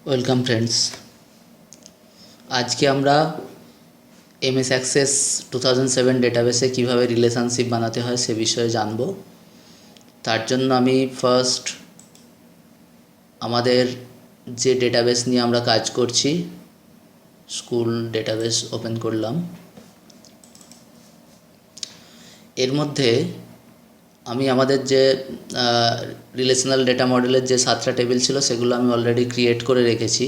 Welcome friends. আজকে আমরা MS access 2007 ডেটাবেসে কিভাবে রিলেশনশিপ বানাতে হয় সে বিষয়ে জানব। তার জন্য আমি ফার্স্ট আমাদের যে ডেটাবেস নিয়ে আমরা কাজ করছি স্কুল ডেটাবেস ওপেন করলাম। এর মধ্যে আমি আমাদের যে রিলেশনাল ডেটা মডেলের যে 7টা টেবিল ছিল সেগুলো আমি অলরেডি ক্রিয়েট করে রেখেছি।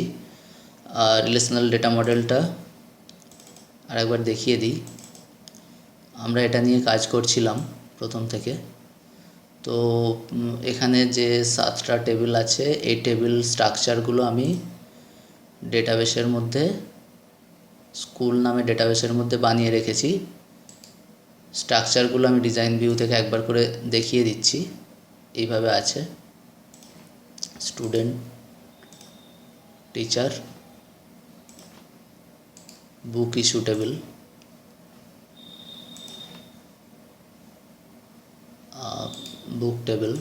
রিলেশনাল ডেটা মডেলটা আরেকবার দেখিয়ে দিই। আমরা এটা নিয়ে কাজ করছিলাম প্রথম থেকে। তো এখানে যে 7টা টেবিল আছে এই টেবিল স্ট্রাকচারগুলো আমি ডেটাবেসের মধ্যে স্কুল নামে ডেটাবেসের মধ্যে বানিয়ে রেখেছি। স্ট্রাকচারগুলো আমি ডিজাইন ভিউ থেকে একবার করে দেখিয়ে দিচ্ছি। এইভাবে আছে: স্টুডেন্ট, টিচার, বুক ইস্যু টেবিল, বুক টেবিল,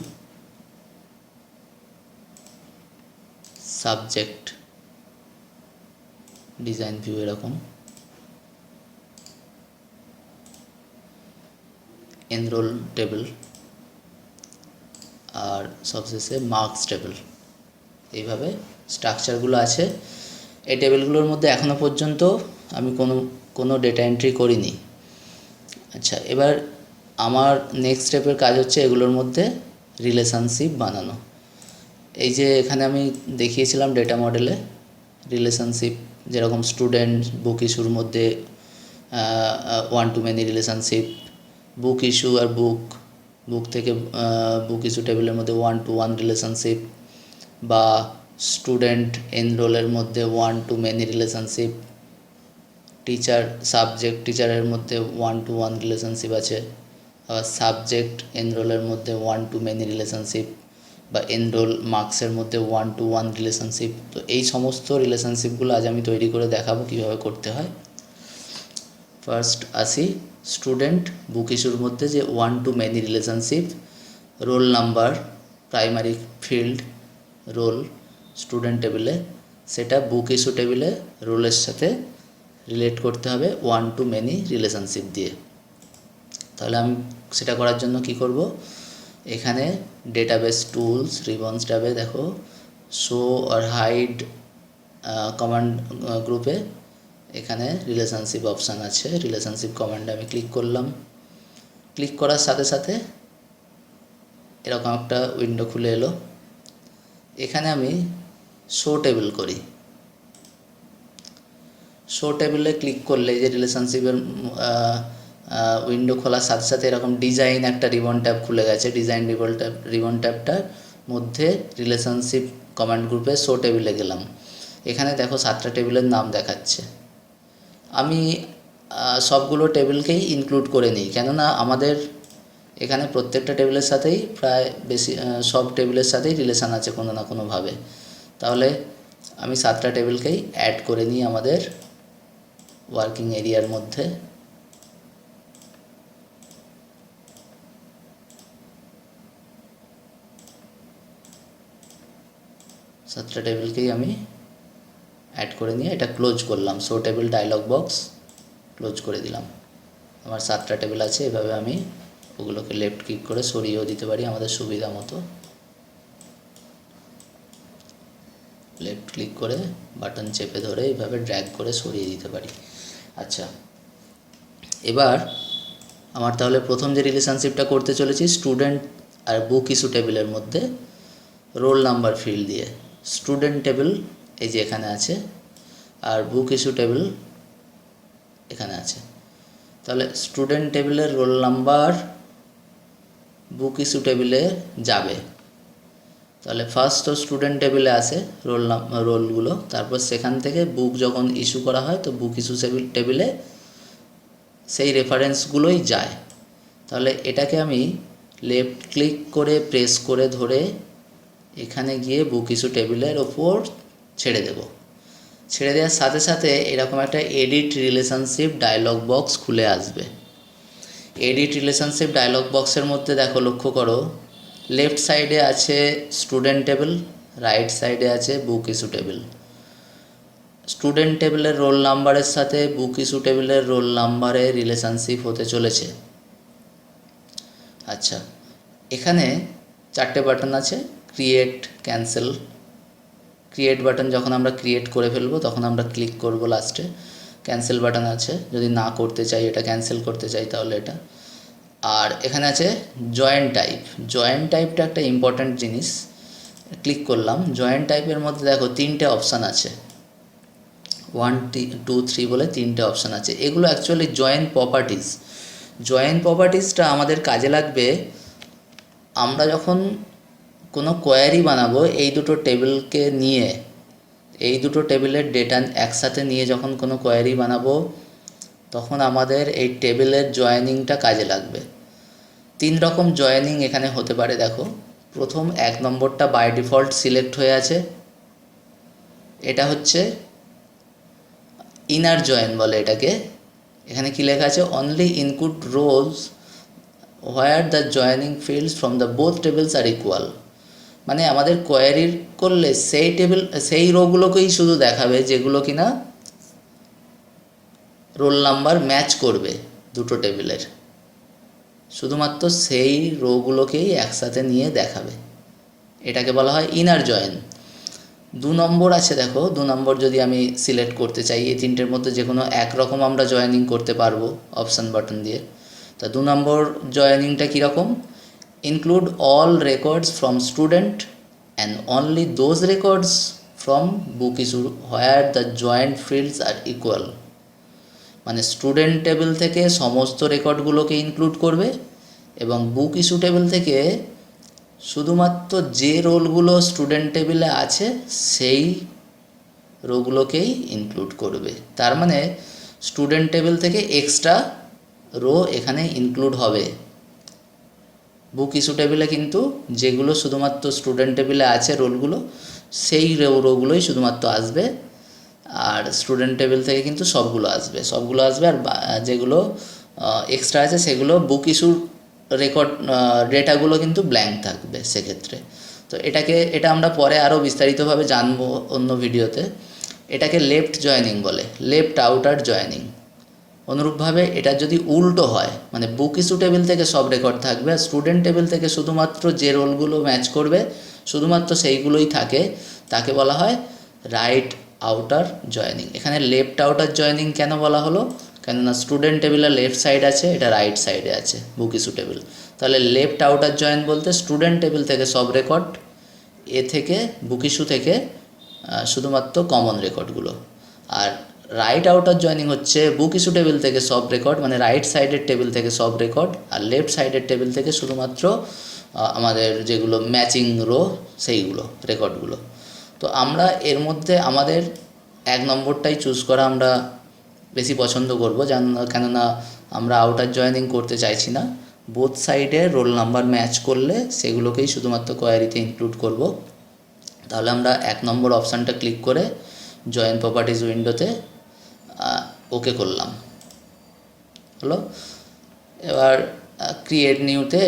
সাবজেক্ট ডিজাইন ভিউ এরকম, এনরোল টেবিল, আর সবশেষে মার্কস টেবিল। এইভাবে স্ট্রাকচারগুলো আছে। এই টেবিলগুলোর মধ্যে এখনও পর্যন্ত আমি কোনো ডেটা এন্ট্রি করিনি। আচ্ছা, এবার আমার নেক্সট স্টেপের কাজ হচ্ছে এগুলোর মধ্যে রিলেশনশিপ বানানো। এই যে এখানে আমি দেখিয়েছিলাম ডেটা মডেলে রিলেশনশিপ, যেরকম স্টুডেন্ট বুক ইস্যুর মধ্যে ওয়ান টু মেনি রিলেশনশিপ, বুক ইস্যু আর বুক থেকে বুক ইস্যু টেবিলের মধ্যে 1-to-1 রিলেশনশিপ, বা স্টুডেন্ট এনরোলের মধ্যে 1-to-many রিলেশনশিপ, টিচারের মধ্যে 1-to-1 রিলেশনশিপ আছে, আবার সাবজেক্ট এনরোলের মধ্যে 1-to-many রিলেশনশিপ, বা এনরোল মার্কসের মধ্যে 1-to-1 রিলেশনশিপ। তো এই সমস্ত রিলেশনশিপগুলো আজ আমি তৈরি করে দেখাবো কীভাবে করতে হয়। ফার্স্ট আসি স্টুডেন্ট বুক ইস্যুর মধ্যে যে 1-to-many relationship, roll number primary field roll student টেবিলে, সেটা বুক ইস্যু টেবিলে রোলের সাথে রিলেট করতে হবে 1-to-many রিলেশনশিপ দিয়ে। তাহলে আমি সেটা করার জন্য কি করব, এখানে ডেটাবেস টুলস রিবনস ট্যাবে দেখো শো আর হাইড কমান্ড গ্রুপে এখানে রিলেশনশিপ অপশান আছে। রিলেশনশিপ কমান্ডে আমি ক্লিক করলাম। ক্লিক করার সাথে সাথে এরকম একটা উইন্ডো খুলে এলো। এখানে আমি শো টেবিল করি। শো টেবিলে ক্লিক করলে যে রিলেশনশিপের উইন্ডো খোলার সাথে সাথে এরকম ডিজাইন একটা রিবন ট্যাব খুলে গেছে। ডিজাইন রিবন ট্যাবটার মধ্যে রিলেশনশিপ কমান্ড গ্রুপে শো টেবিলে গেলাম। এখানে দেখো 7টা টেবিলের নাম দেখাচ্ছে। আমি সবগুলো টেবিলকেই ইনক্লুড করে নিই, কেননা আমাদের এখানে প্রত্যেকটা টেবিলের সাথেই প্রায় বেশি সব টেবিলের সাথেই রিলেশান আছে কোনো না কোনোভাবে। তাহলে আমি 7টা টেবিলকেই অ্যাড করে নিই আমাদের ওয়ার্কিং এরিয়ার মধ্যে। সাতটা টেবিলকেই আমি অ্যাড করে নিয়ে এটা ক্লোজ করলাম। Show table dialogue box close করে দিলাম। আমার 7টা টেবিল আছে। এভাবে আমি ওগুলোকে লেফট ক্লিক করে সরিয়েও দিতে পারি আমাদের সুবিধা মতো। লেফট ক্লিক করে বাটন চেপে ধরে এইভাবে ড্র্যাগ করে সরিয়ে দিতে পারি। আচ্ছা, এবার আমার তাহলে প্রথম যে রিলেশনশিপটা করতে চলেছি স্টুডেন্ট আর বুক ইস্যু টেবিলের মধ্যে রোল নাম্বার ফিল্ড দিয়ে। স্টুডেন্ট টেবিল এই যে এখানে আছে, আর বুক ইস্যু টেবিল এখানে আছে। তাহলে স্টুডেন্ট টেবিলের রোল নাম্বার বুক ইস্যু টেবিলে যাবে। তাহলে ফার্স্ট তো স্টুডেন্ট টেবিলে আসে রোলগুলো, তারপর সেখান থেকে বুক যখন ইস্যু করা হয় তো বুক ইস্যু টেবিলে সেই রেফারেন্সগুলোই যায়। তাহলে এটাকে আমি লেফট ক্লিক করে প্রেস করে ধরে এখানে গিয়ে বুক ইস্যু টেবিলের ওপর ছেড়ে দেব। ছেড়ে দেওয়ার সাথে সাথে এরকম একটা এডিট রিলেশনশিপ ডায়লগ বক্স খুলে আসবে। এডিট রিলেশনশিপ ডায়লগ বক্সের মধ্যে দেখো, লক্ষ্য করো, লেফট সাইডে আছে স্টুডেন্ট টেবিল, রাইট সাইডে আছে বুক ইস্যু টেবিল। স্টুডেন্ট টেবিলের রোল নাম্বারের সাথে বুক ইস্যু টেবিলের রোল নাম্বারের রিলেশনশিপ হতে চলেছে। আচ্ছা, এখানে 4টে বাটন আছে, ক্রিয়েট, ক্যান্সেল। ক্রিয়েট বাটন যখন আমরা ক্রিয়েট করে ফেলবো তখন আমরা ক্লিক করব লাস্টে। ক্যান্সেল বাটন আছে, যদি না করতে চাই, এটা ক্যান্সেল করতে চাই তাহলে এটা। আর এখানে আছে জয়েন্ট টাইপ। জয়েন্ট টাইপটা একটা ইম্পর্ট্যান্ট জিনিস। ক্লিক করলাম, জয়েন্ট টাইপের মধ্যে দেখো 3টে অপশান আছে, 1 2 3 বলে 3টে অপশান আছে। এগুলো অ্যাকচুয়ালি জয়েন্ট প্রপার্টিজ। জয়েন্ট প্রপার্টিজটা আমাদের কাজে লাগবে আমরা যখন কোনো কোয়ারি বানাবো, এই দুটো টেবিলকে নিয়ে, এই দুটো টেবিলের ডেটা একসাথে নিয়ে যখন কোনো কোয়ারি বানাবো তখন আমাদের এই টেবিলের জয়েনিংটা কাজে লাগবে। 3 রকম জয়েনিং এখানে হতে পারে। দেখো, প্রথম 1 নম্বরটা বাই ডিফল্ট সিলেক্ট হয়ে আছে, এটা হচ্ছে ইনার জয়েন বলে এটাকে। এখানে কি লেখা আছে, only include rows where the joining fields from the both tables are equal. মানে আমাদের কোয়ারি করলে সেই টেবিল, সেই রোগুলোকেই শুধু দেখাবে যেগুলো কিনা রোল নাম্বার ম্যাচ করবে দুটো টেবিলের, শুধুমাত্র সেই রোগুলোকেই একসাথে নিয়ে দেখাবে। এটাকে বলা হয় ইনার জয়েন। 2 নম্বর আছে, দেখো 2 নম্বর যদি আমি সিলেক্ট করতে চাই, এই 3টের মধ্যে যে কোনো একরকম আমরা জয়েনিং করতে পারবো অপশান বাটন দিয়ে। তা 2 নম্বর জয়েনিংটা কীরকম, include all records from student and only those records from book issue where the joint fields are equal. মানে স্টুডেন্ট টেবিল থেকে সমস্ত রেকর্ডগুলোকে ইনক্লুড করবে এবং বুক ইস্যু টেবিল থেকে শুধুমাত্র যে রোলগুলো স্টুডেন্ট টেবিলে আছে সেই রোগুলোকেই ইনক্লুড করবে। তার মানে স্টুডেন্ট টেবিল থেকে এক্সট্রা রো এখানে ইনক্লুড হবে। বুক ইস্যু টেবিলে কিন্তু যেগুলো শুধুমাত্র স্টুডেন্ট টেবিলে আছে রোলগুলো, সেই রোগুলোই শুধুমাত্র আসবে। আর স্টুডেন্ট টেবিল থেকে কিন্তু সবগুলো আসবে আর যেগুলো এক্সট্রা আছে সেগুলো বুক ইস্যুর রেকর্ড ডেটাগুলো কিন্তু ব্ল্যাঙ্ক থাকবে সেক্ষেত্রে। তো এটা আমরা পরে আরও বিস্তারিতভাবে জানবো অন্য ভিডিওতে। এটাকে লেফট জয়েনিং বলে, লেফট আউটার জয়েনিং। অনুরূপভাবে এটা যদি উল্টো হয়, মানে বুক ইস্যু টেবিল থেকে সব রেকর্ড থাকবে আর স্টুডেন্ট টেবিল থেকে শুধুমাত্র যে রোলগুলো ম্যাচ করবে শুধুমাত্র সেইগুলোই থাকে, তাকে বলা হয় রাইট আউটার জয়েনিং। এখানে লেফট আউটার জয়েনিং কেন বলা হলো, কেননা স্টুডেন্ট টেবিলের লেফট সাইড আছে, এটা রাইট সাইডে আছে বুক ইস্যু টেবিল। তাহলে লেফট আউটার জয়েন বলতে স্টুডেন্ট টেবিল থেকে সব রেকর্ড, এ থেকে বুক ইস্যু থেকে শুধুমাত্র কমন রেকর্ডগুলো। আর রাইট আউটার জয়েনিং হচ্ছে বুক ইস্যু টেবিল থেকে সব রেকর্ড, মানে রাইট সাইডের টেবিল থেকে সব রেকর্ড, আর লেফট সাইডের টেবিল থেকে শুধুমাত্র আমাদের যেগুলো ম্যাচিং রো সেইগুলো রেকর্ডগুলো। তো আমরা এর মধ্যে আমাদের 1 নম্বরটাই চুজ করা আমরা বেশি পছন্দ করব, কেননা আমরা আউটার জয়েনিং করতে চাইছি না। বোথ সাইডে রোল নাম্বার ম্যাচ করলে সেগুলোকেই শুধুমাত্র কোয়ারিতে ইনক্লুড করব। তাহলে আমরা 1 নম্বর অপশানটা ক্লিক করে জয়েন প্রপার্টিজ উইন্ডোতে ওকে করলাম, হলো। এবার ক্রিয়েট নিউতে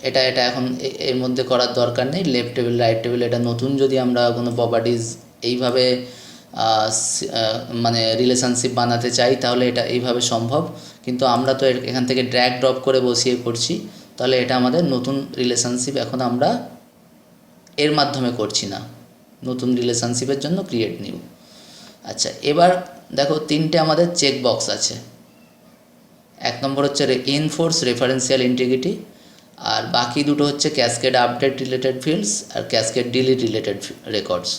এটা এখন এর মধ্যে করার দরকার নেই। লেফট টেবিল রাইট টেবিল এটা নতুন যদি আমরা কোনো প্রপার্টিজ এইভাবে মানে রিলেশনশিপ বানাতে চাই তাহলে এটা এইভাবে সম্ভব, কিন্তু আমরা তো এখান থেকে ড্র্যাগ ড্রপ করে বসিয়ে করছি, তাহলে এটা আমাদের নতুন রিলেশনশিপ এখন আমরা এর মাধ্যমে করছি না, নতুন রিলেশনশিপের জন্য ক্রিয়েট নিউ। আচ্ছা, এবার দেখো 3টে আমাদের চেক বক্স আছে। 1 নম্বর হচ্ছে ইনফোর্স রেফারেন্সিয়াল ইন্টিগ্রিটি, আর বাকি দুটো হচ্ছে cascade update related fields are cascade delete related records.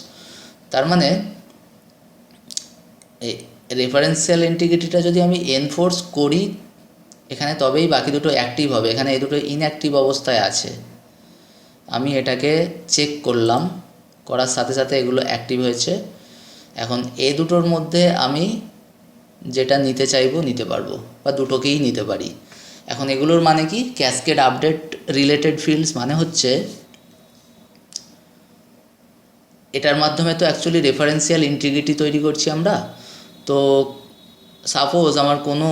তার মানে এই রেফারেন্সিয়াল ইন্টিগ্রিটিটা যদি আমি এনফোর্স করি এখানে তবেই বাকি দুটো অ্যাক্টিভ হবে। এখানে এই দুটো ইনঅ্যাক্টিভ অবস্থায় আছে, আমি এটাকে চেক করলাম, করার সাথে সাথে এগুলো অ্যাক্টিভ হয়েছে। এখন এই দুটোর মধ্যে আমি যেটা নিতে চাইবো নিতে পারবো, বা দুটোকেই নিতে পারি। এখন এগুলোর মানে কি, ক্যাসকেড আপডেট রিলেটেড ফিল্ডস মানে হচ্ছে এটার মাধ্যমে তো অ্যাকচুয়ালি রেফারেন্সিয়াল ইন্টিগ্রিটি তৈরি করছি আমরা। তো সাপোজ আমার কোনো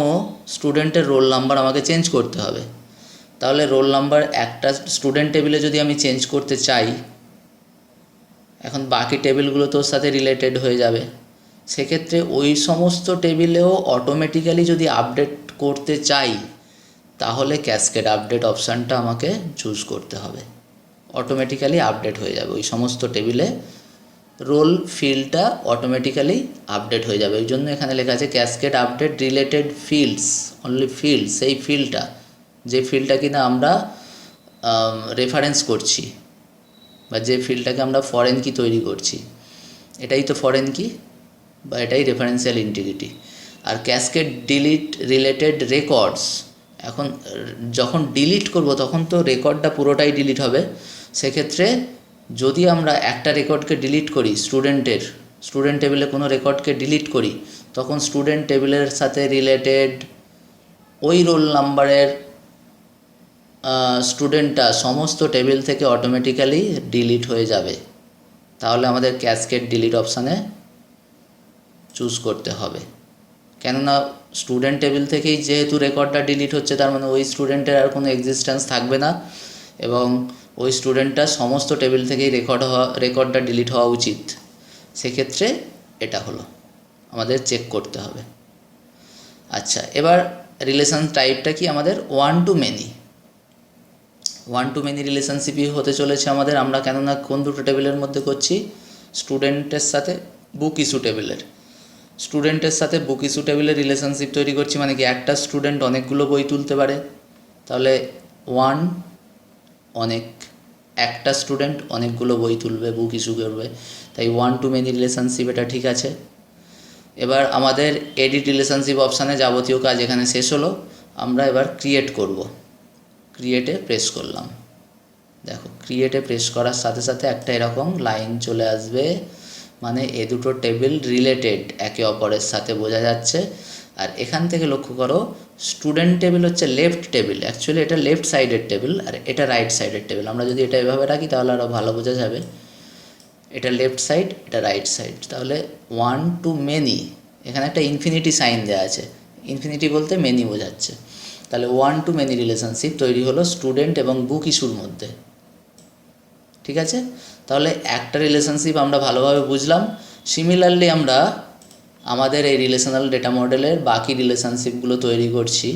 স্টুডেন্টের রোল নাম্বার আমাকে চেঞ্জ করতে হবে, তাহলে রোল নাম্বার একটা স্টুডেন্ট টেবিলে যদি আমি চেঞ্জ করতে চাই, এখন বাকি টেবিলগুলো তোর সাথে রিলেটেড হয়ে যাবে। সেক্ষেত্রে ওই সমস্ত টেবিলেও অটোমেটিক্যালি যদি আপডেট করতে চাই তাহলে ক্যাসকেড আপডেট অপশানটা আমাকে চুজ করতে হবে। অটোমেটিক্যালি আপডেট হয়ে যাবে ওই সমস্ত টেবিলে, রোল ফিল্ডটা অটোমেটিক্যালি আপডেট হয়ে যাবে। ওই জন্য এখানে লেখা আছে cascade update related fields, only field, সেই ফিল্ডটা যে ফিল্ডটা কিনা আমরা রেফারেন্স করছি বা যে ফিল্ডটাকে আমরা ফরেন কি তৈরি করছি, এটাই তো ফরেন কি বা এটাই রেফারেন্সিয়াল ইন্টিগ্রিটি। আর ক্যাসকেড ডিলিট রিলেটেড রেকর্ডস, এখন যখন ডিলিট করব তখন তো রেকর্ডটা পুরোটাই ডিলিট হবে। সেক্ষেত্রে যদি আমরা একটা রেকর্ডকে ডিলিট করি, স্টুডেন্ট টেবিলে কোনো রেকর্ডকে ডিলিট করি, তখন স্টুডেন্ট টেবিলের সাথে রিলেটেড ওই রোল নাম্বারের স্টুডেন্টটা সমস্ত টেবিল থেকে অটোমেটিক্যালি ডিলিট হয়ে যাবে। তাহলে আমাদের ক্যাসকেড ডিলিট অপশানে চুজ করতে হবে, কেননা স্টুডেন্ট টেবিল থেকেই যেহেতু রেকর্ডটা ডিলিট হচ্ছে, তার মানে ওই স্টুডেন্টের আর কোনো এক্সিস্টেন্স থাকবে না এবং ওই স্টুডেন্টটা সমস্ত টেবিল থেকেই রেকর্ডটা ডিলিট হওয়া উচিত। সেক্ষেত্রে এটা হলো আমাদের চেক করতে হবে। আচ্ছা, এবার রিলেশন টাইপটা কি আমাদের ওয়ান টু মেনি রিলেশনশিপই হতে চলেছে আমাদের। আমরা কেননা কোন দুটো টেবিলের মধ্যে করছি, স্টুডেন্টের সাথে বুক ইস্যু টেবিলের, স্টুডেন্টের সাথে বুক ইস্যু টেবিলের রিলেশনশিপ তৈরি করছি। মানে কি একটা স্টুডেন্ট অনেকগুলো বই তুলতে পারে, তাহলে ওয়ান অনেক, একটা স্টুডেন্ট অনেকগুলো বই তুলবে, বুক ইস্যু করবে, তাই ওয়ান টু মেনি রিলেশনশিপ এটা ঠিক আছে। এবার আমাদের এডিট রিলেশনশিপ অপশানে যাবতীয় কাজ এখানে শেষ হলো। আমরা এবার ক্রিয়েট করব, ক্রিয়েটে প্রেস করলাম। দেখো ক্রিয়েটে প্রেস করার সাথে সাথে একটা এরকম লাইন চলে আসবে, মানে এ দুটো টেবিল রিলেটেড একে অপরের সাথে বোঝা যাচ্ছে। আর এখান থেকে লক্ষ্য করো, স্টুডেন্ট টেবিল হচ্ছে লেফট টেবিল, অ্যাকচুয়ালি এটা লেফট সাইডের টেবিল আর এটা রাইট সাইডের টেবিল। আমরা যদি এটা এভাবে রাখি তাহলে আরও ভালো বোঝা যাবে, এটা লেফট সাইড, এটা রাইট সাইড। তাহলে ওয়ান টু মেনি, এখানে একটা ইনফিনিটি সাইন দেওয়া আছে, ইনফিনিটি বলতে মেনি বোঝাচ্ছে। তাহলে ওয়ান টু মেনি রিলেশনশিপ তৈরি হলো স্টুডেন্ট এবং বুক ইস্যুর মধ্যে। ঠিক আছে, তাহলে একটা রিলেশনশিপ আমরা ভালোভাবে বুঝলাম। সিমিলারলি আমরা আমাদের এই রিলেশনাল ডেটা মডেলের বাকি রিলেশনশিপগুলো তৈরি করছি।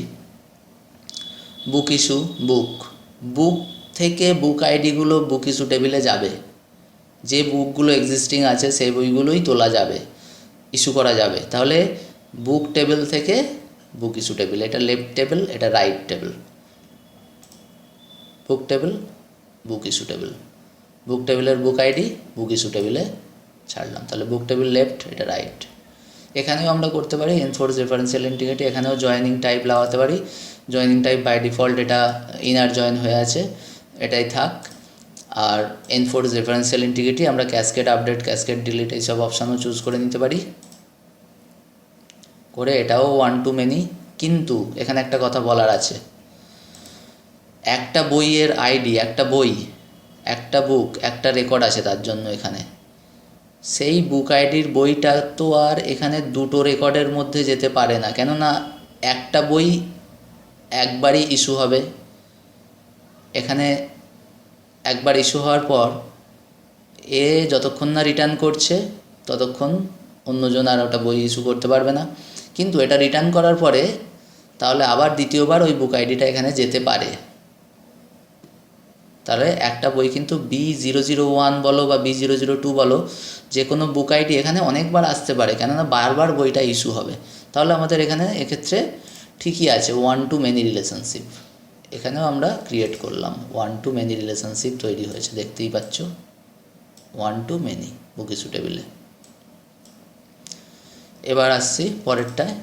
বুক ইস্যু, বুক থেকে বুক আইডিগুলো বুক ইস্যু টেবিলে যাবে, যে বুকগুলো এক্সিস্টিং আছে সেই বইগুলোই তোলা যাবে, ইস্যু করা যাবে। তাহলে বুক টেবিল থেকে বুক ইস্যু টেবিল, এটা লেফট টেবিল, এটা রাইট টেবিল, বুক টেবিল, বুক ইস্যু টেবিল, বুক টেবিলের বুক আইডি বুক ইস্যু টেবিলে ছাড়লাম। তাহলে বুক টেবিল লেফট, এটা রাইট। এখানেও আমরা করতে পারি এনফোর্স রেফারেন্সিয়াল ইন্টিগ্রিটি, এখানেও জয়েনিং টাইপ লাগাতে পারি। জয়েনিং টাইপ বাই ডিফল্ট এটা ইনার জয়েন হয়ে আছে, এটাই থাক। আর এনফোর্স রেফারেন্সিয়াল ইন্টিগ্রিটি আমরা ক্যাসকেড আপডেট, ক্যাসকেড ডিলিট এইসব অপশানও চুজ করে নিতে পারি, করে এটাও ওয়ান টু মেনি। কিন্তু এখানে একটা কথা বলার আছে, একটা বইয়ের আইডি, একটা বই, একটা বুক, একটা রেকর্ড আছে তার জন্য এখানে, সেই বুক আইডির বইটা তো আর এখানে দুটো রেকর্ডের মধ্যে যেতে পারে না, কেননা একটা বই একবারই ইস্যু হবে। এখানে একবার ইস্যু হওয়ার পর এ যতক্ষণ না রিটার্ন করছে ততক্ষণ অন্যজন আর ওটা বই ইস্যু করতে পারবে না। কিন্তু এটা রিটার্ন করার পরে তাহলে আবার দ্বিতীয়বার ওই বুক আইডিটা এখানে যেতে পারে। তাহলে একটা বই কিন্তু B001 বলো বা B002 বলো, যে কোনো বুক আইডি এখানে অনেকবার আসতে পারে, কেননা বারবার বইটা ইস্যু হবে। তাহলে আমাদের এখানে এক্ষেত্রে ঠিকই আছে ওয়ান টু মেনি রিলেশনশিপ। এখানেও আমরা ক্রিয়েট করলাম, ওয়ান টু মেনি রিলেশনশিপ তৈরি হয়েছে, দেখতেই পাচ্ছ ওয়ান টু মেনি বুক ইস্যু টেবিলে। এবার আসছি পরেরটায়,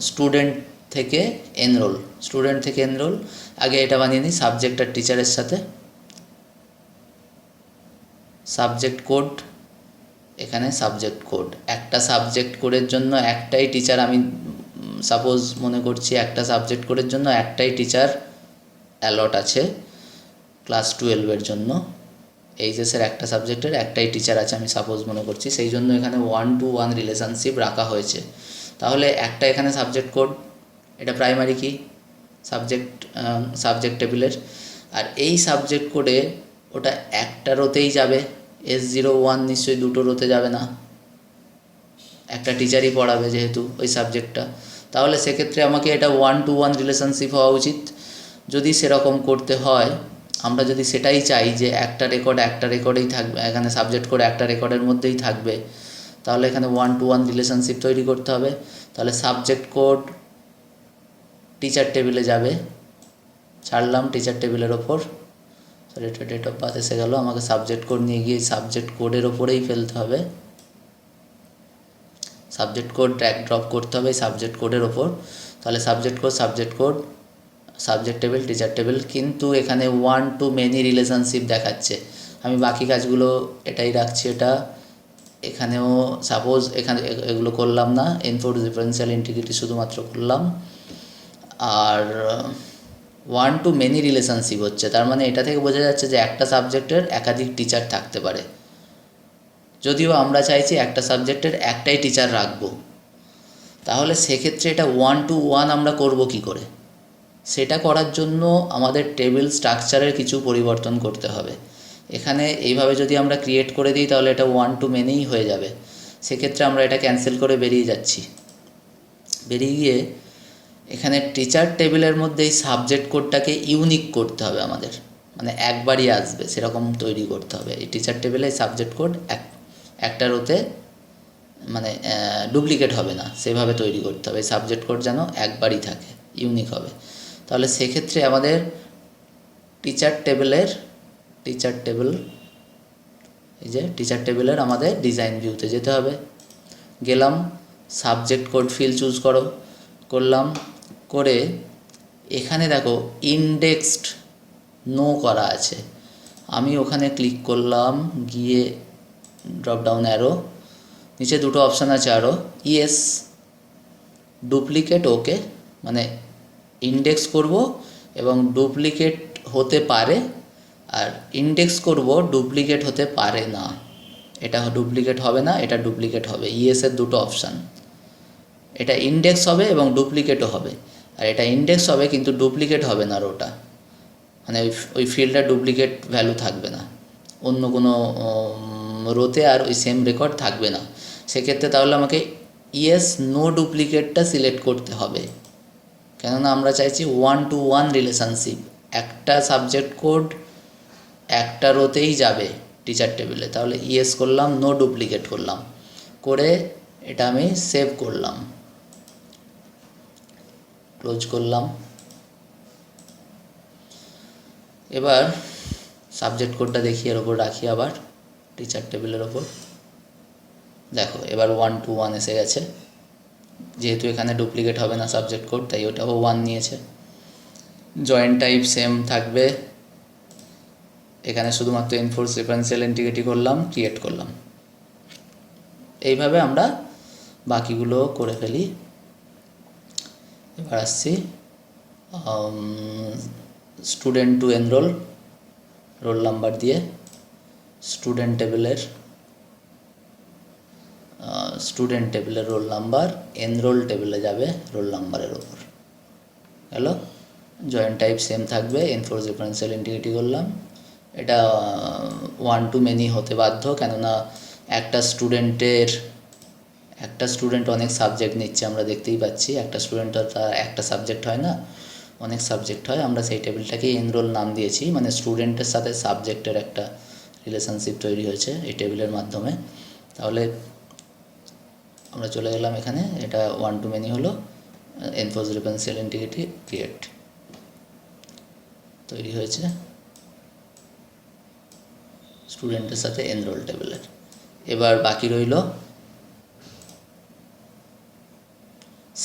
স্টুডেন্ট থেকে এনরোল। স্টুডেন্ট থেকে এনরোল, আগে এটা বানিয়ে নিই সাবজেক্ট আর টিচারের সাথে। সাবজেক্ট কোড, এখানে সাবজেক্ট কোড, একটা সাবজেক্ট কোডের জন্য একটাই টিচার, আমি সাপোজ মনে করছি একটা সাবজেক্ট কোডের জন্য একটাই টিচার অ্যালট আছে ক্লাস 12-এর জন্য। এইচএসের একটা সাবজেক্টের একটাই টিচার আছে আমি সাপোজ মনে করছি, সেই জন্য এখানে 1-to-1 রিলেশনশিপ রাখা হয়েছে। তাহলে একটা এখানে সাবজেক্ট কোড, এটা প্রাইমারি কি সাবজেক্ট টেবিলের, আর এই সাবজেক্ট কোডে ওটা একটা রোতেই যাবে, S01 নিশ্চয়ই দুটো রোতে যাবে না, একটা টিচারই পড়াবে যেহেতু ওই সাবজেক্টটা, তাহলে সেক্ষেত্রে আমাকে এটা 1-to-1 রিলেশনশিপ হওয়া উচিত। যদি সেরকম করতে হয়, আমরা যদি সেটাই চাই যে একটা রেকর্ডেই থাকবে, এখানে সাবজেক্ট কোড একটা রেকর্ডের মধ্যেই থাকবে, তাহলে এখানে 1-to-1 রিলেশনশিপ তৈরি করতে হবে। তাহলে সাবজেক্ট কোড টিচার টেবিলে যাবে, ছাড়লাম টিচার টেবিলের ওপর, সরি এটা ডেট অফ বার্থ এসে গেল, আমাকে সাবজেক্ট কোড নিয়ে গিয়ে সাবজেক্ট কোডের ওপরেই ফেলতে হবে, সাবজেক্ট কোড ড্র্যাগ ড্রপ করতে হবে সাবজেক্ট কোডের ওপর। তাহলে subject code subject table teacher table, কিন্তু এখানে 1-to-many রিলেশনশিপ দেখাচ্ছে। আমি বাকি কাজগুলো এটাই রাখছি, এটা এখানেও সাপোজ এখানে এগুলো করলাম না, এনফোর্স ডিফারেন্সিয়াল ইন্টিগ্রিটি শুধুমাত্র করলাম। আর 1-to-many রিলেশনশিপ হচ্ছে, তার মানে এটা থেকে বোঝা যাচ্ছে যে একটা সাবজেক্টের একাধিক টিচার থাকতে পারে, যদিও আমরা চাইছি একটা সাবজেক্টের একটাই টিচার রাখবো। তাহলে সেক্ষেত্রে এটা 1-to-1 আমরা করব কি করে? সেটা করার জন্য আমাদের টেবিল স্ট্রাকচারের কিছু পরিবর্তন করতে হবে। এখানে এইভাবে যদি আমরা ক্রিয়েট করে দিই তাহলে এটা 1-to-manyই হয়ে যাবে। সেক্ষেত্রে আমরা এটা ক্যান্সেল করে বেরিয়ে যাচ্ছি। বেরিয়ে গিয়ে এখানে টিচার টেবিলের মধ্যে এই সাবজেক্ট কোডটাকে ইউনিক করতে হবে আমাদের, মানে একবারই আসবে সেরকম তৈরি করতে হবে। এই টিচার টেবিলে সাবজেক্ট কোড একটা রোতে মানে ডুপ্লিকেট হবে না, সেভাবে তৈরি করতে হবে। সাবজেক্ট কোড যেন একবারই থাকে, ইউনিক হবে। তাহলে সেক্ষেত্রে আমাদের টিচার টেবিল এই যে টিচার টেবিলের আমাদের ডিজাইন ভিউতে যেতে হবে। গেলাম, সাবজেক্ট কোড ফিল চুজ করলাম, করে এখানে দেখো ইন্ডেক্সড নো করা আছে, আমি ওখানে ক্লিক করলাম, গিয়ে ড্রপ ডাউন অ্যারো, নিচে দুটো অপশান আছে আরও, ইয়েস ডুপ্লিকেট ওকে, মানে ইন্ডেক্স করব এবং ডুপ্লিকেট হতে পারে, আর ইন্ডেক্স করব ডুপ্লিকেট হতে পারে না। এটা ডুপ্লিকেট হবে না, এটা ডুপ্লিকেট হবে, ইয়েসের দুটো অপশান। এটা ইন্ডেক্স হবে এবং ডুপ্লিকেটও হবে, আর এটা ইন্ডেক্স হবে কিন্তু ডুপ্লিকেট হবে না রোটা, মানে ওই ফিল্ডটা ডুপ্লিকেট ভ্যালু থাকবে না, অন্য কোনো রোতে আর ওই সেম রেকর্ড থাকবে না। সেক্ষেত্রে তাহলে আমাকে ইয়েস নো ডুপ্লিকেটটা সিলেক্ট করতে হবে, কেননা আমরা চাইছি 1-to-1 রিলেশনশিপ, একটা সাবজেক্ট কোড একটা রোতেই যাবে টিচার টেবিলে। তাহলে ইয়েস করলাম, নো ডুপ্লিকেট করলাম, করে এটা আমি সেভ করলাম, ক্লোজ করলাম। এবার সাবজেক্ট কোডটা দেখি, এর ওপর রাখি আবার টিচার টেবিলের ওপর, দেখো এবার 1-to-1 এসে গেছে, যেহেতু এখানে ডুপ্লিকেট হবে না সাবজেক্ট কোড তাই ওটাও 1 নিয়েছে। জয়েন্ট টাইপ সেম থাকবে, এখানে শুধুমাত্র এনফোর্স ডিফারেন্সিয়াল ইন্টিগ্রিটি করলাম, ক্রিয়েট করলাম। এইভাবে আমরা বাকিগুলো করে ফেলি। এবার আসছি student to enrol, roll number দিয়ে স্টুডেন্ট টেবিলের রোল নাম্বার এনরোল টেবিলে যাবে রোল নাম্বারের ওপর হ্যালো। জয়েন্ট টাইপ সেম থাকবে, এনফোর্স ডিফারেন্সিয়াল ইন্টিগ্রিটি করলাম। এটা 1-to-many হতে বাধ্য, কেননা একটা স্টুডেন্ট অনেক সাবজেক্ট নিচ্ছে, আমরা দেখতেই পাচ্ছি। একটা স্টুডেন্টের তার একটা সাবজেক্ট হয় না, অনেক সাবজেক্ট হয়। আমরা সেই টেবিলটাকে এনরোল নাম দিয়েছি, মানে স্টুডেন্টের সাথে সাবজেক্টের একটা রিলেশনশিপ তৈরি হয়েছে এই টেবিলের মাধ্যমে। তাহলে আমরা চলে গেলাম এখানে, এটা 1-to-many হলো, এনফোর্স ডিফারেন্সিয়াল ইন্টিগ্রিটি ক্রিয়েট তৈরি হয়েছে স্টুডেন্টের সাথে এনরোল টেবিলের। এবার বাকি রইল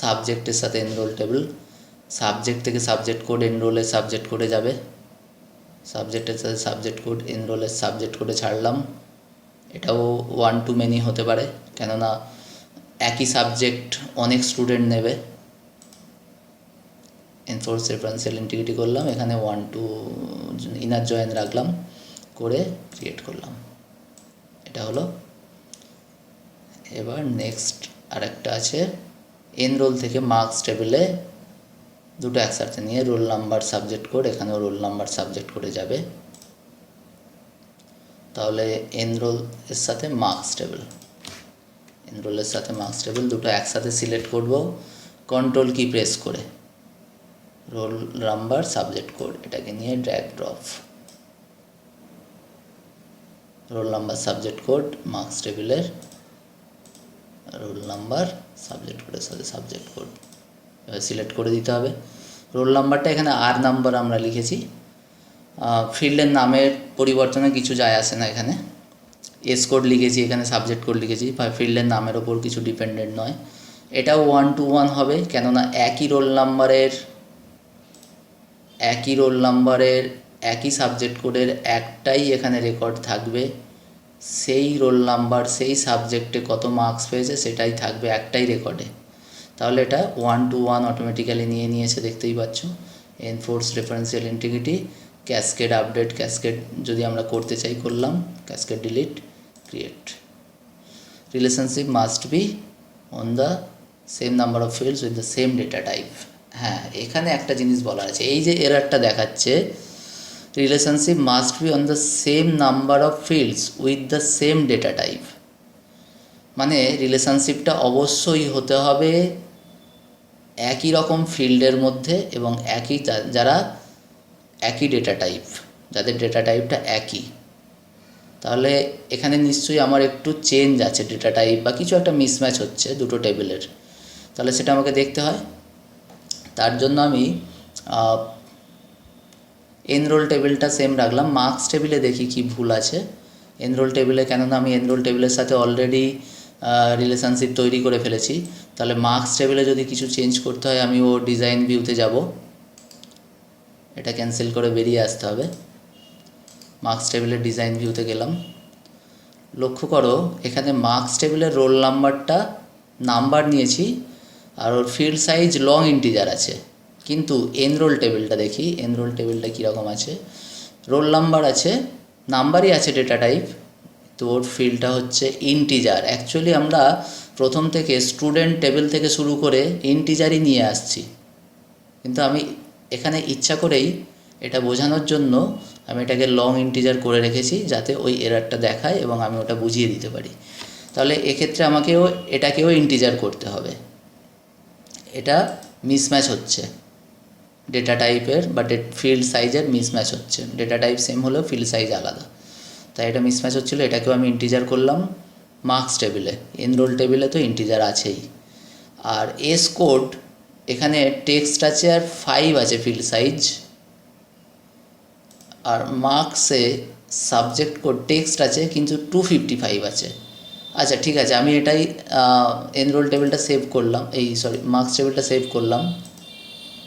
সাবজেক্টের সাথে এনরোল টেবিল। সাবজেক্ট থেকে সাবজেক্ট কোড এনরোলের সাবজেক্ট কোডে যাবে, সাবজেক্টের সাথে সাবজেক্ট কোড এনরোলের সাবজেক্ট কোডে ছাড়লাম। এটাও 1-to-many হতে পারে, কেননা একই সাবজেক্ট অনেক স্টুডেন্ট নেবে। এনফোর্স ডিফারেন্সিয়াল ইন্টিগ্রিটি করলাম, এখানে 1-to ইনার জয়েন রাখলাম, করে ক্রিয়েট করলাম। এটা হলো। এবার নেক্সট আরেকটা আছে, এনরোল থেকে মার্কস টেবিলে দুটো একসাথে নিয়ে রোল নাম্বার সাবজেক্ট কোড, এখানেও রোল নাম্বার সাবজেক্ট কোডে যাবে। তাহলে এনরোল এর সাথে মার্কস টেবিল, এনরোলের সাথে মার্কস টেবিল দুটো একসাথে সিলেক্ট করব কন্ট্রোল কি প্রেস করে, রোল নাম্বার সাবজেক্ট কোড এটাকে নিয়ে drag drop, roll number subject code marks টেবিলের রোল নাম্বার সাবজেক্ট কোডের সাথে সাবজেক্ট কোড এবার সিলেক্ট করে দিতে হবে। রোল নাম্বারটা এখানে আর নাম্বার আমরা লিখেছি, ফিল্ডের নামের পরিবর্তনে কিছু যায় আসে না, এখানে এস কোড লিখেছি, এখানে সাবজেক্ট কোড লিখেছি, ফিল্ডের নামের ওপর কিছু ডিপেন্ডেন্ট নয়। এটাও 1 to 1 হবে, কেননা একই রোল নাম্বারের একই সাবজেক্ট কোডের একটাই এখানে রেকর্ড থাকবে, সেই রোল নাম্বার সেই সাবজেক্টে কত মার্কস পেয়েছে সেটাই থাকবে একটাই রেকর্ডে। তাহলে এটা 1 to 1 অটোমেটিক্যালি নিয়ে নিয়েছে, দেখতেই পাচ্ছ। Enforce referential integrity, cascade update, cascade যদি আমরা করতে চাই করলাম, cascade delete, create. Relationship must be on the same number of fields with the same data type. হ্যাঁ, এখানে একটা জিনিস বলার আছে, এই যে এরারটা দেখাচ্ছে relationship must be on the same number of fields with the same data type, মানে রিলেশনশিপটা অবশ্যই হতে হবে একই রকম ফিল্ডের মধ্যে এবং একই যারা একই ডেটা টাইপ, যাদের ডেটা টাইপটা একই। তাহলে এখানে নিশ্চয়ই আমার একটু চেঞ্জ আছে ডেটা টাইপ বা কিছু একটা মিসম্যাচ হচ্ছে দুটো টেবিলের, তাহলে সেটা আমাকে দেখতে হয়। তার জন্য আমি এনরোল টেবিলটা সেম রাখলাম, মার্কস টেবিলে দেখি কি ভুল আছে এনরোল টেবিলে, কেননা আমি এনরোল টেবিলের সাথে অলরেডি রিলেশনশিপ তৈরি করে ফেলেছি। তাহলে মার্কস টেবিলে যদি কিছু চেঞ্জ করতে হয় আমি ও ডিজাইন ভিউতে যাব, এটা ক্যান্সেল করে বেরিয়ে আসতে হবে। মার্কস টেবিলের ডিজাইন ভিউতে গেলাম, লক্ষ্য করো এখানে মার্কস টেবিলের রোল নাম্বারটা নাম্বার নিয়েছি আর ওর ফিল্ড সাইজ লং ইন্টিজার আছে, কিন্তু এনরোল টেবিলটা দেখি, এনরোল টেবিলটা কীরকম আছে, রোল নাম্বার আছে, নাম্বারই আছে ডেটা টাইপ, তো ওর ফিল্ডটা হচ্ছে ইন্টিজার। অ্যাকচুয়ালি আমরা প্রথম থেকে স্টুডেন্ট টেবিল থেকে শুরু করে ইন্টিজারই নিয়ে আসছি, কিন্তু আমি এখানে ইচ্ছা করেই এটা বোঝানোর জন্য আমি এটাকে লং ইন্টিজার করে রেখেছি যাতে ওই এরারটা দেখায় এবং আমি ওটা বুঝিয়ে দিতে পারি। তাহলে এক্ষেত্রে আমাকেও এটাকেও ইন্টিজার করতে হবে, এটা মিসম্যাচ হচ্ছে ডেটা টাইপের বা ফিল্ড সাইজের মিসম্যাচ হচ্ছে, ডেটা টাইপ সেম হলেও ফিল্ড সাইজ আলাদা, তাই এটা মিসম্যাচ হচ্ছিলো, এটাকেও আমি ইন্টিজার করলাম মার্কস টেবিলে। এনরোল টেবিলে তো ইন্টিজার আছেই। আর এস কোড এখানে টেক্সট আছে আর 5 আছে ফিল্ড সাইজ, আর মার্কসে সাবজেক্ট কোড টেক্সট আছে কিন্তু 255 আছে। আচ্ছা ঠিক আছে, আমি এটাই এনরোল টেবিলটা সেভ করলাম, মার্কস টেবিলটা সেভ করলাম।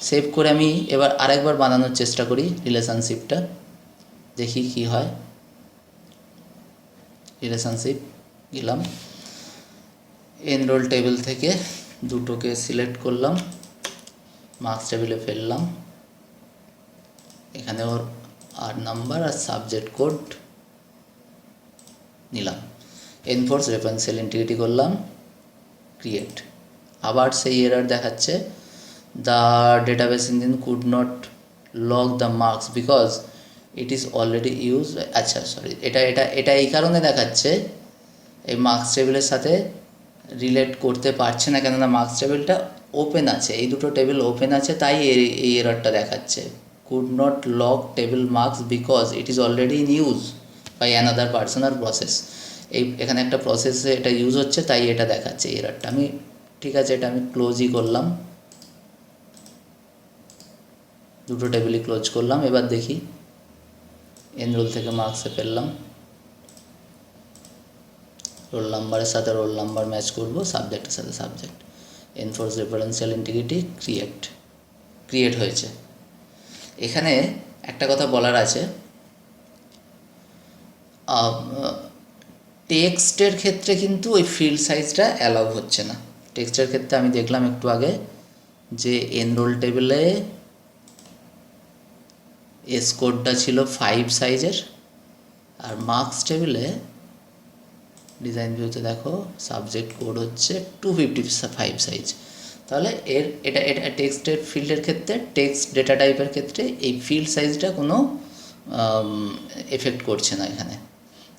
সেভ করে আমি এবার আরেকবার বানানোর চেষ্টা করি রিলেশনশিপটা, দেখি কি হয়। রিলেশনশিপ গেলাম, এনরোল টেবিল থেকে দুটোকে সিলেক্ট করলাম, মার্কস টেবিলে ফেললাম, এখানে ওর আর নাম্বার আর সাবজেক্ট কোড নিলাম, এনফোর্স রেফারেন্সিয়াল ইন্টিগ্রিটি করলাম, ক্রিয়েট। আবার সেই এরার দেখাচ্ছে, the database engine could not log the marks because it is already use. আচ্ছা সরি, এটা এই কারণে দেখাচ্ছে এই মার্কস টেবিলের সাথে রিলেট করতে পারছে না, কেননা মার্কস টেবিলটা ওপেন আছে, এই দুটো টেবিল ওপেন আছে, তাই এই এরারটা দেখাচ্ছে, could not log table marks because it is already in use by another person or process. এখানে একটা প্রসেসে এটা ইউজ হচ্ছে তাই এটা দেখাচ্ছে এরারটা। আমি ঠিক আছে, এটা আমি ক্লোজই করলাম, দুটো টেবিলই ক্লোজ করলাম। এবার দেখি এনরোল থেকে মার্কসে ফেললাম, রোল নাম্বারের সাথে রোল নাম্বার ম্যাচ করব, সাবজেক্টের সাথে subject, enforce referential integrity, create হয়েছে। এখানে একটা কথা বলার আছে, টেক্সটের ক্ষেত্রে কিন্তু ওই ফিল্ড সাইজটা অ্যালাউ হচ্ছে না। টেক্সটের ক্ষেত্রে আমি দেখলাম একটু আগে যে এনরোল টেবিলে এস কোডটা ছিল 5 সাইজের, আর মার্কস টেবিলে ডিজাইন ভিউতে দেখো সাবজেক্ট কোড হচ্ছে 255 সাইজ। তাহলে এটা টেক্সটের ফিল্ডের ক্ষেত্রে, টেক্সট ডেটা টাইপের ক্ষেত্রে এই ফিল্ড সাইজটা কোনো এফেক্ট করছে না এখানে।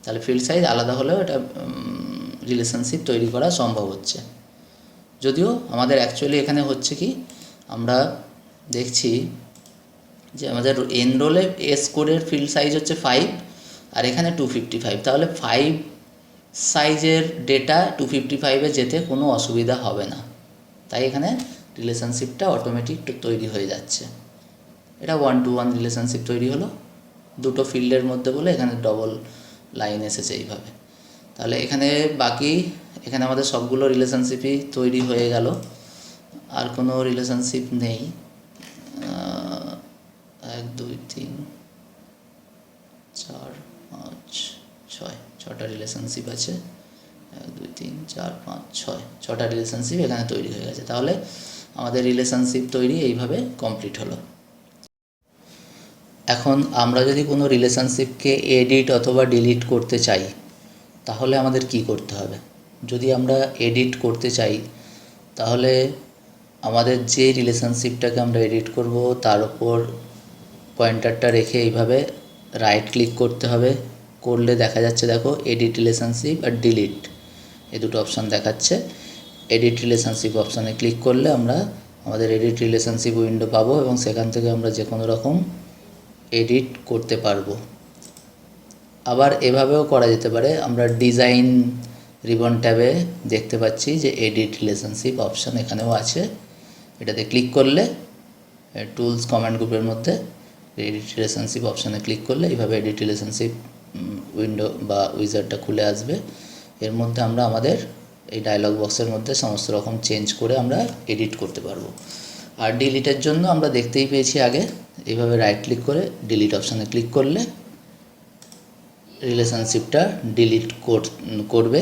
তাহলে ফিল্ড সাইজ আলাদা হলেও এটা রিলেশনশিপ তৈরি করা সম্ভব হচ্ছে। যদিও আমাদের অ্যাকচুয়ালি এখানে হচ্ছে কি, আমরা দেখছি যে আমাদের এনরোলে এস কোডের ফিল্ড সাইজ হচ্ছে 5 আর এখানে 255, তাহলে 5 সাইজের ডেটা 255-এ যেতে কোনো অসুবিধা হবে না, তাই এখানে রিলেশনশিপটা অটোমেটিক তৈরি হয়ে যাচ্ছে। এটা 1-to-1 রিলেশনশিপ তৈরি হলো দুটো ফিল্ডের মধ্যে বলে এখানে ডবল লাইন এসেছে এইভাবে। তাহলে এখানে বাকি এখানে আমাদের সবগুলো রিলেশনশিপই তৈরি হয়ে গেল, আর কোনো রিলেশনশিপ নেই। 1 2 3 4 5 6 6টা রিলেশনশিপ আছে। 1 2 3 4 5 6 6টা রিলেশনশিপ এখানে তৈরি হয়ে গেছে। তাহলে আমাদের রিলেশনশিপ তৈরি এইভাবে কমপ্লিট হলো। এখন আমরা যদি কোনো রিলেশনশিপকে এডিট অথবা ডিলিট করতে চাই তাহলে আমাদের কি করতে হবে? যদি আমরা এডিট করতে চাই তাহলে আমাদের যে রিলেশনশিপটাকে আমরা এডিট করব তার উপর পয়েন্টারটা রেখে এইভাবে রাইট ক্লিক করতে হবে। করলে দেখা যাচ্ছে, দেখো, এডিট রিলেশনশিপ আর ডিলিট এই দুটো অপশান দেখাচ্ছে। এডিট রিলেশনশিপ অপশানে ক্লিক করলে আমরা আমাদের এডিট রিলেশনশিপ উইন্ডো পাবো এবং সেখান থেকে আমরা যে কোনো রকম এডিট করতে পারবো। আবার এভাবেও করা যেতে পারে, আমরা ডিজাইন রিবন ট্যাবে দেখতে পাচ্ছি যে এডিট রিলেশনশিপ অপশান এখানেও আছে। এটাতে ক্লিক করলে টুলস কমান্ড গ্রুপের মধ্যে এডিট রিলেশনশিপ অপশানে ক্লিক করলে এইভাবে এডিট রিলেশনশিপ উইন্ডো বা উইজারটা খুলে আসবে। এর মধ্যে আমরা আমাদের এই ডায়লগ বক্সের মধ্যে সমস্ত রকম চেঞ্জ করে আমরা এডিট করতে পারবো। আর ডিলিটের জন্য আমরা দেখতেই পেয়েছি আগে, এইভাবে রাইট ক্লিক করে ডিলিট অপশানে ক্লিক করলে রিলেশনশিপটা ডিলিট করবে।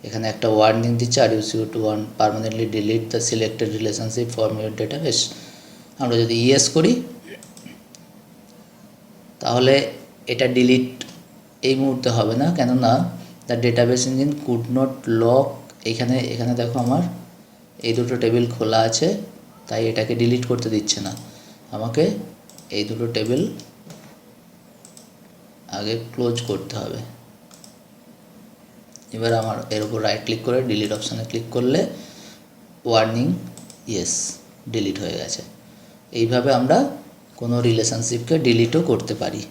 এখানে একটা ওয়ার্নিং দিচ্ছে, are you to permanently delete the selected relationship from your database. আমরা যদি ইয়েস করি তাহলে এটা ডিলিট এই মুহূর্তে হবে না, কেননা the database engine could not lock. এখানে দেখো আমার এই দুটো টেবিল খোলা আছে, তাই এটাকে ডিলিট করতে দিচ্ছে না। আমাকে এই দুটো টেবিল আগে ক্লোজ করতে হবে। এবার আমার এর উপর রাইট ক্লিক করে ডিলিট অপশানে ক্লিক করলে ওয়ার্নিং ইয়েস ডিলিট হয়ে গেছে। এইভাবে আমরা কোনো রিলেশনশিপকে ডিলিটও করতে পারি।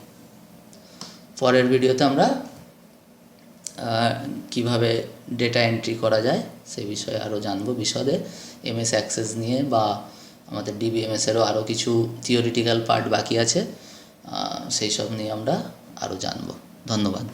পরের ভিডিওতে আমরা কিভাবে ডেটা এন্ট্রি করা যায় সে বিষয়ে আরও জানবো বিশদে। এমএস অ্যাক্সেস নিয়ে বা আমাদের ডিবিএমএসেরও আরও কিছু থিওরিটিক্যাল পার্ট বাকি আছে, সেই সব নিয়ে আমরা আরও জানবো। ধন্যবাদ।